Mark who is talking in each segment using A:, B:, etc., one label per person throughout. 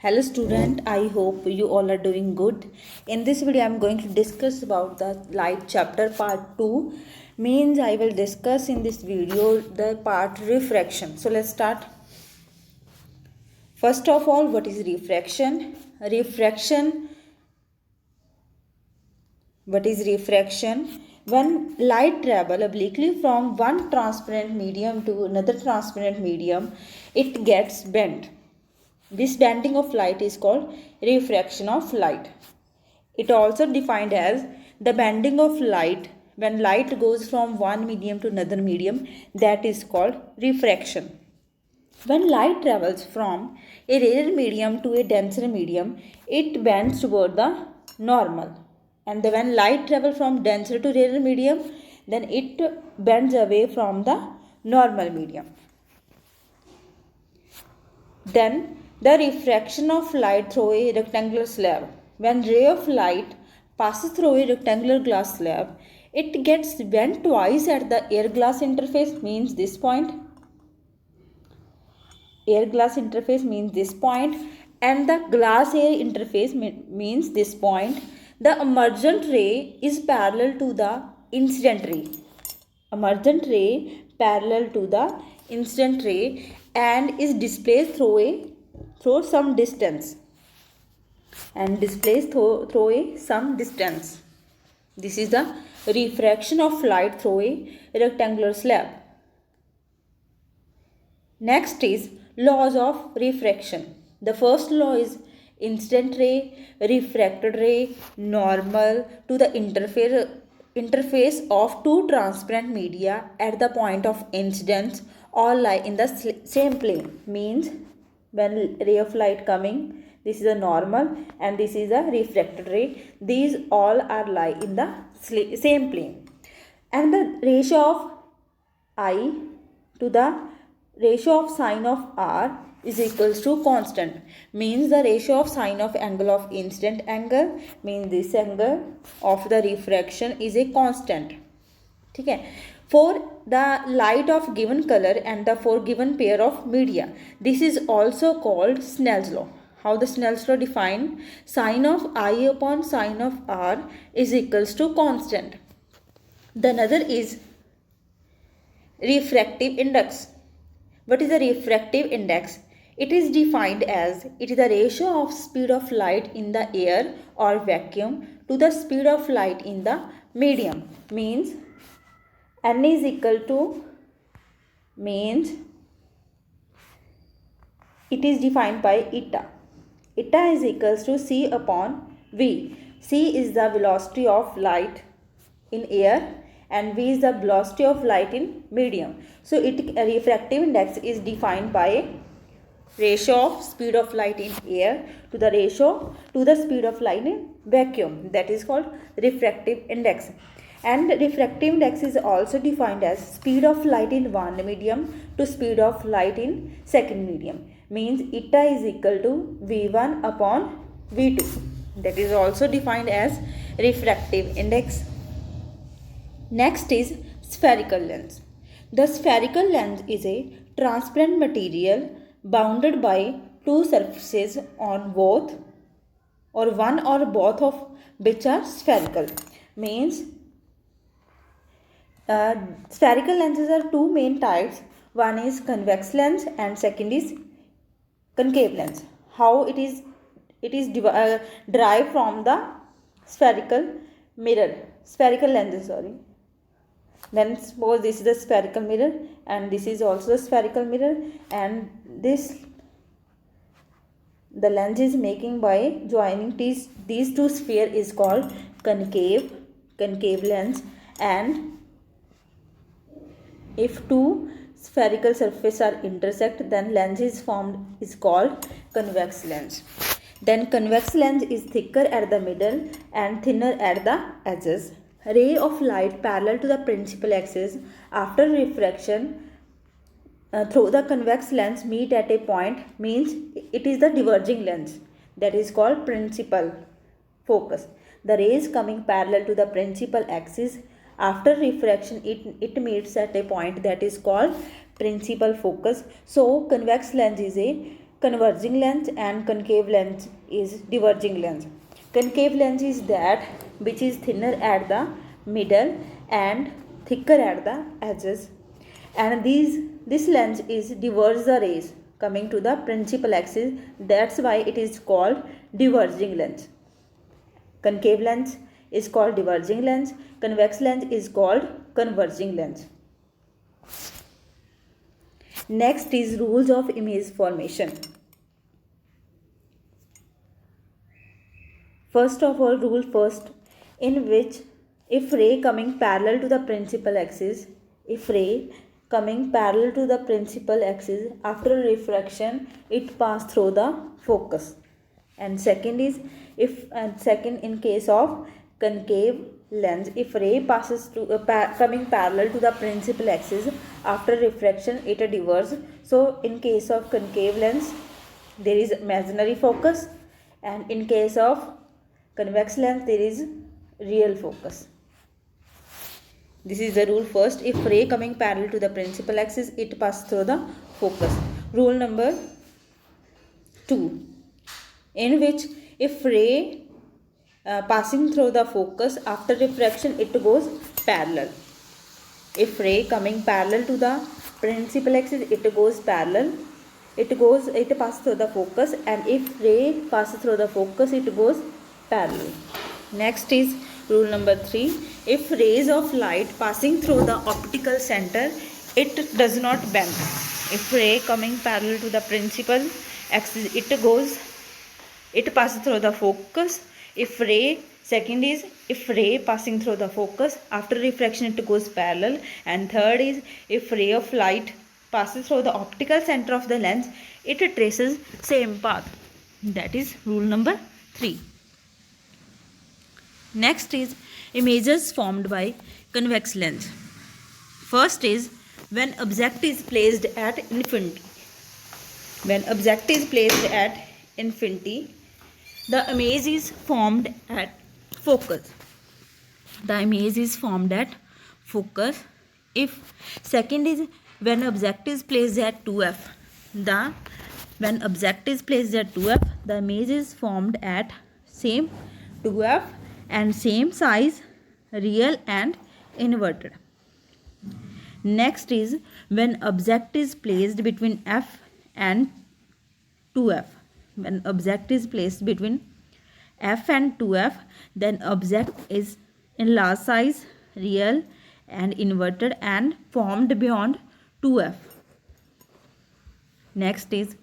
A: Hello student, I hope you all are doing good. In this video I am going to discuss about the light chapter part 2. Means I will discuss in this video the part refraction. So let's start. First of all, what is refraction? What is refraction? When light travel obliquely from one transparent medium to another transparent medium, it gets bent. This bending of light is called refraction of light. It also defined as the bending of light when light goes from one medium to another medium, that is called refraction. When light travels from a rarer medium to a denser medium, it bends toward the normal. And when light travels from denser to rarer medium, then it bends away from the normal medium. Then the refraction of light through a rectangular slab. When ray of light passes through a rectangular glass slab, it gets bent twice at the air glass interface, means this point. Air glass interface means this point, and the glass air interface means this point. The emergent ray is parallel to the incident ray. Emergent ray parallel to the incident ray and is displaced through some distance. This is the refraction of light through a rectangular slab. Next is laws of refraction. The first law is incident ray, refracted ray, normal to the interface of two transparent media at the point of incidence all lie in the same plane. Means when ray of light coming, this is a normal and this is a refracted ray. These all are lie in the same plane. And the ratio of I to the ratio of sine of r is equals to constant. Means the ratio of sine of angle of incident angle, means this angle of the refraction is a constant. Okay. For the light of given color and the for given pair of media, this is also called Snell's law. How the Snell's law defined? Sine of I upon sine of r is equals to constant. The another is refractive index. What is the refractive index? It is defined as it is the ratio of speed of light in the air or vacuum to the speed of light in the medium. Means n is equal to, means it is defined by eta. Eta is equals to c upon v. C is the velocity of light in air and v is the velocity of light in medium. So refractive index is defined by ratio of speed of light in air to the ratio to the speed of light in vacuum. That is called refractive index. And refractive index is also defined as speed of light in one medium to speed of light in second medium. Means eta is equal to v1 upon v2. That is also defined as refractive index. Next is spherical lens. The spherical lens is a transparent material bounded by two surfaces on both or one or both of which are spherical. Means spherical lenses are two main types. One is convex lens and second is concave lens. How it is derived from the spherical lenses. Then suppose this is the spherical mirror and this is also the spherical mirror, and the lens is making by joining these two spheres is called concave lens. And if two spherical surfaces are intersect, then lens is formed is called convex lens. Then convex lens is thicker at the middle and thinner at the edges. Ray of light parallel to the principal axis after refraction through the convex lens meet at a point, means it is the diverging lens, that is called principal focus. The rays coming parallel to the principal axis after refraction it meets at a point, that is called principal focus. So convex lens is a converging lens and concave lens is diverging lens. Concave lens is that which is thinner at the middle and thicker at the edges, and this lens is diverge the rays coming to the principal axis. That's why it is called diverging lens. Concave lens is called diverging lens, convex lens is called converging lens. Next is rules of image formation. First of all, rule first, in which if ray coming parallel to the principal axis, after refraction it pass through the focus. And second is in case of concave lens, if ray passes to coming parallel to the principal axis, after refraction it diverges. So in case of concave lens there is imaginary focus, and in case of convex lens there is real focus. This is the rule first. If ray coming parallel to the principal axis, it passes through the focus. Rule number 2, in which if ray passing through the focus, after refraction it goes parallel. If ray coming parallel to the principal axis, it goes parallel. It passes through the focus, and if ray passes through the focus, it goes parallel. Next is rule number 3. If rays of light passing through the optical center, it does not bend. If ray coming parallel to the principal axis, it passes through the focus. If ray passing through the focus, after refraction it goes parallel. And third is, if ray of light passes through the optical center of the lens, it traces same path. That is rule number 3. Next is images formed by convex lens. First is when object is placed at infinity. When object is placed at infinity, the image is formed at focus. If second is when object is placed at 2f. When object is placed at 2f, the image is formed at same 2f and same size, real and inverted. Next is when object is placed between f and 2f. When object is placed between f and 2f, then object is in large size, real and inverted and formed beyond 2f. Next is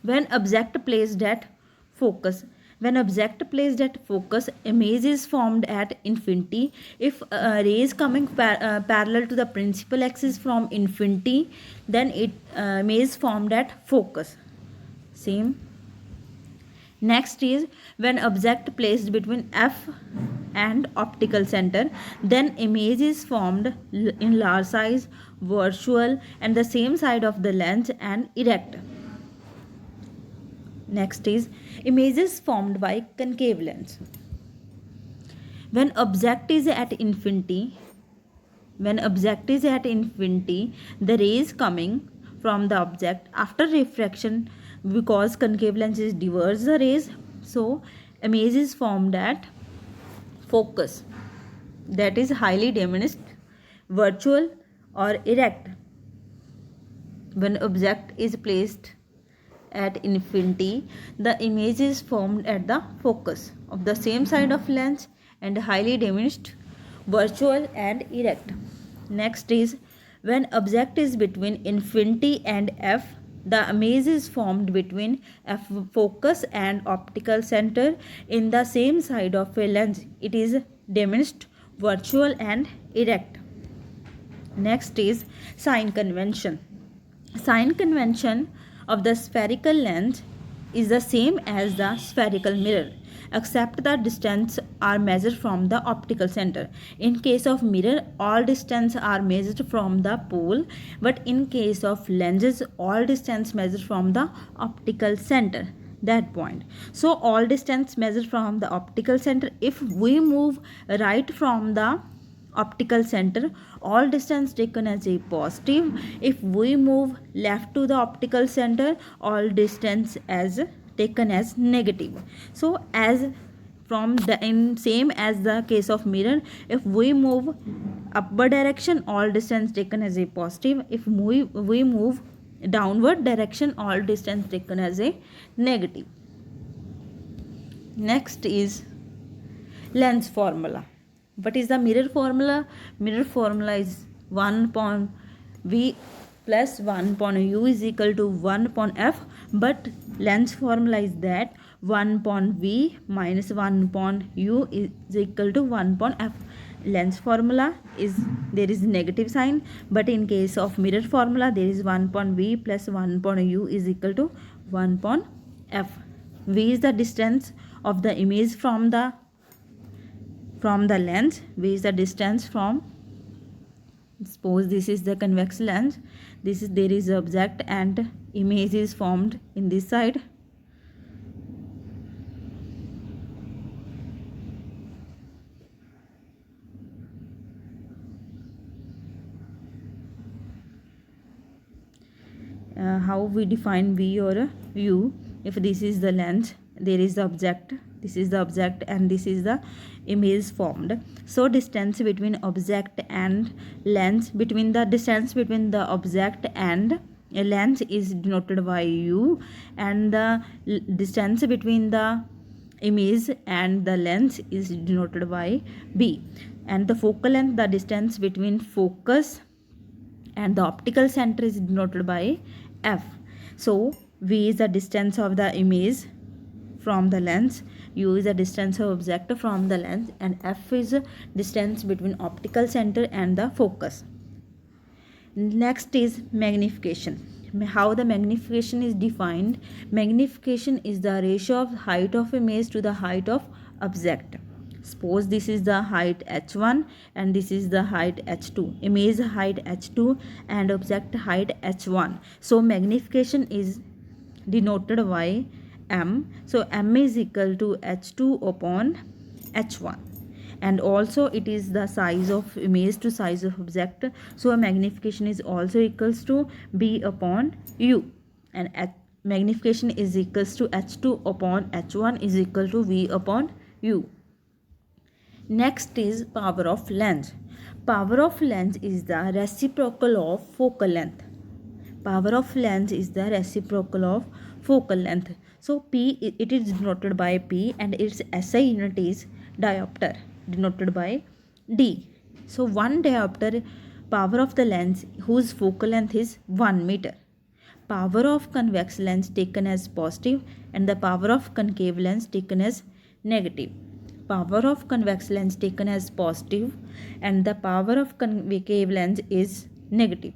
A: when object placed at focus. When object placed at focus, image is formed at infinity. If rays coming parallel to the principal axis from infinity, then image is formed at focus. Same. Next is when object placed between f and optical center, then image is formed in large size, virtual and the same side of the lens and erect. Next is images formed by concave lens. When object is at infinity, the rays coming from the object after refraction, because concave lens is diverge the rays, so image is formed at focus. That is highly diminished, virtual or erect. When object is placed at infinity, the image is formed at the focus of the same side of lens and highly diminished, virtual and erect. Next is when object is between infinity and f, the image is formed between f focus and optical center in the same side of a lens. It is diminished, virtual and erect. Next is sign convention. Sign convention of the spherical lens is the same as the spherical mirror, except the distance are measured from the optical center. In case of mirror, all distance are measured from the pole, but in case of lenses, all distance measured from the optical center, that point. So all distance measured from the optical center. If we move right from the optical center, all distance taken as a positive. If we move left to the optical center, all distance as taken as negative. So as from the in same as the case of mirror, if we move upward direction, all distance taken as a positive. If we move downward direction, all distance taken as a negative. Next is lens formula. What is the mirror formula? Mirror formula is 1 upon v plus 1 upon u is equal to 1 upon f, but lens formula is that 1 upon v minus 1 upon u is equal to 1 upon f. Lens formula is there is negative sign, but in case of mirror formula there is 1 upon v plus 1 upon u is equal to 1 upon f. V is the distance of the image from the lens. V is the distance from, suppose this is the convex lens, there is object and image is formed in this side. How we define v or u? If this is the lens, there is the object, this is the object and this is the image formed. So distance between object and lens, between the distance between the object and a lens is denoted by u, and the distance between the image and the lens is denoted by b, and the focal length, the distance between focus and the optical center is denoted by f. So v is the distance of the image from the lens, u is the distance of object from the lens, and f is the distance between optical center and the focus. Next is magnification. How the magnification is defined? Magnification is the ratio of height of image to the height of object. Suppose this is the height h1 and this is the height h2, image height h2 and object height h1. So magnification is denoted by m. So m is equal to h2 upon h1, and also it is the size of image to size of object. So magnification is also equals to b upon u, and magnification is equals to h2 upon h1 is equal to v upon u. Next is power of lens. Power of lens is the reciprocal of focal length. Power of lens is the reciprocal of focal length. So P, it is denoted by P, and its SI unit is diopter, denoted by D. So 1 diopter power of the lens whose focal length is 1 meter. Power of convex lens taken as positive, and the power of concave lens taken as negative. Power of convex lens taken as positive and the power of concave lens is negative.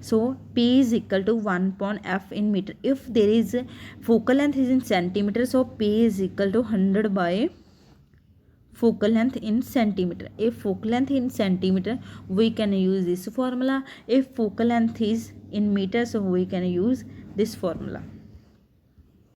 A: So P is equal to 1 upon f in meter. If there is focal length is in centimeter, so P is equal to 100 by focal length in centimeter. If focal length in centimeter, we can use this formula. If focal length is in meter, so we can use this formula.